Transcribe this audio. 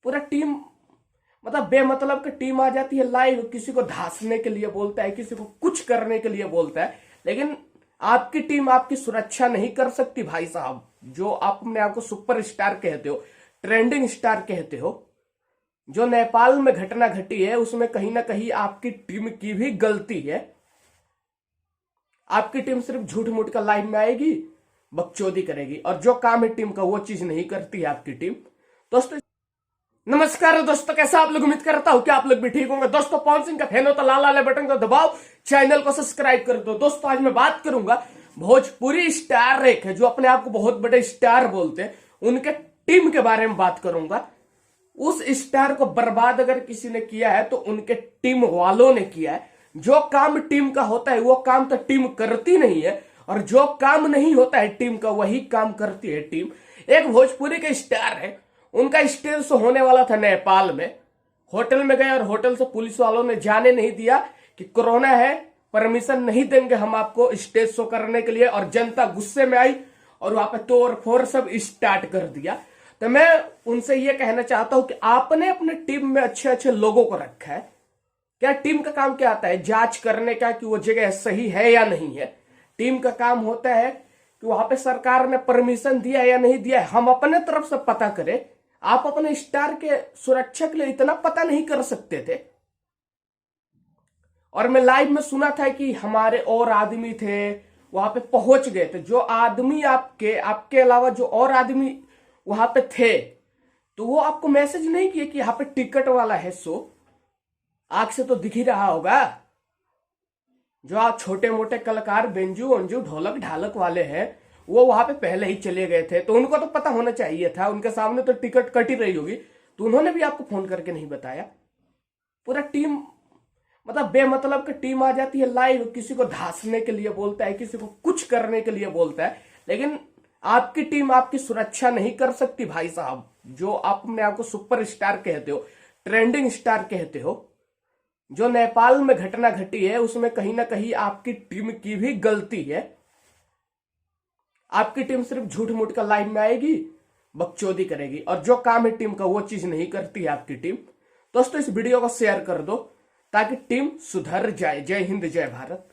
पूरा टीम मतलब बेमतलब की टीम आ जाती है लाइव, किसी को धांसने के लिए बोलता है, किसी को कुछ करने के लिए बोलता है, लेकिन आपकी टीम आपकी सुरक्षा नहीं कर सकती भाई साहब। जो आप अपने आप को सुपर स्टार कहते हो, ट्रेंडिंग स्टार कहते हो, जो नेपाल में घटना घटी है उसमें कहीं ना कहीं आपकी टीम की भी गलती है। आपकी टीम सिर्फ झूठ मूठ का लाइव में आएगी, बकचोदी करेगी, और जो काम है टीम का वो चीज नहीं करती है आपकी टीम। दोस्तों नमस्कार दोस्तों, कैसा आप लोग, उम्मीद करता हूं कि आप लोग भी ठीक होंगे। दोस्तों पवन सिंह का फैन हो तो लाल वाले बटन को दबाओ, चैनल को सब्सक्राइब कर दो। दोस्तों आज मैं बात करूंगा भोजपुरी स्टार एक है जो अपने आप को बहुत बड़े स्टार बोलते हैं, उनके टीम के बारे में बात करूंगा। उस स्टार को बर्बाद अगर किसी ने किया है तो उनके टीम वालों ने किया है। जो काम टीम का होता है वो काम तो टीम करती नहीं है, और जो काम नहीं होता है टीम का वही काम करती है टीम। एक भोजपुरी के स्टार है, उनका स्टेज शो होने वाला था नेपाल में। होटल में गए और होटल से पुलिस वालों ने जाने नहीं दिया कि कोरोना है, परमिशन नहीं देंगे हम आपको स्टेज शो करने के लिए, और जनता गुस्से में आई और वहां पे तोड़ फोड़ सब स्टार्ट कर दिया। तो मैं उनसे ये कहना चाहता हूं कि आपने अपने टीम में अच्छे अच्छे लोगों को रखा है, क्या टीम का काम क्या आता है? जांच करने का कि वो जगह सही है या नहीं है। टीम का काम होता है कि वहां पे सरकार ने परमिशन दिया या नहीं दिया है, हम अपने तरफ से पता करें। आप अपने स्टार के सुरक्षा के लिए इतना पता नहीं कर सकते थे। और मैं लाइव में सुना था कि हमारे और आदमी थे वहां पे पहुंच गए थे, जो आदमी आपके अलावा जो और आदमी वहां पे थे, तो वो आपको मैसेज नहीं किए कि यहां पे टिकट वाला है शो। आंख से तो दिख ही रहा होगा। जो आप छोटे मोटे कलाकार बेंजू अंजू ढोलक ढालक वाले हैं वो वहां पे पहले ही चले गए थे, तो उनको तो पता होना चाहिए था। उनके सामने तो टिकट कटी रही होगी, तो उन्होंने भी आपको फोन करके नहीं बताया। पूरा टीम मतलब बेमतलब की टीम आ जाती है लाइव, किसी को धांसने के लिए बोलता है, किसी को कुछ करने के लिए बोलता है, लेकिन आपकी टीम आपकी सुरक्षा नहीं कर सकती भाई साहब। जो आप अपने आप को सुपर स्टार कहते हो, ट्रेंडिंग स्टार कहते हो, जो नेपाल में घटना घटी है उसमें कहीं ना कहीं आपकी टीम की भी गलती है। आपकी टीम सिर्फ झूठ मूठ का लाइव में आएगी, बकचोदी करेगी, और जो काम है टीम का वो चीज नहीं करती है आपकी टीम। दोस्तों इस वीडियो को शेयर कर दो ताकि टीम सुधर जाए। जय हिंद, जय भारत।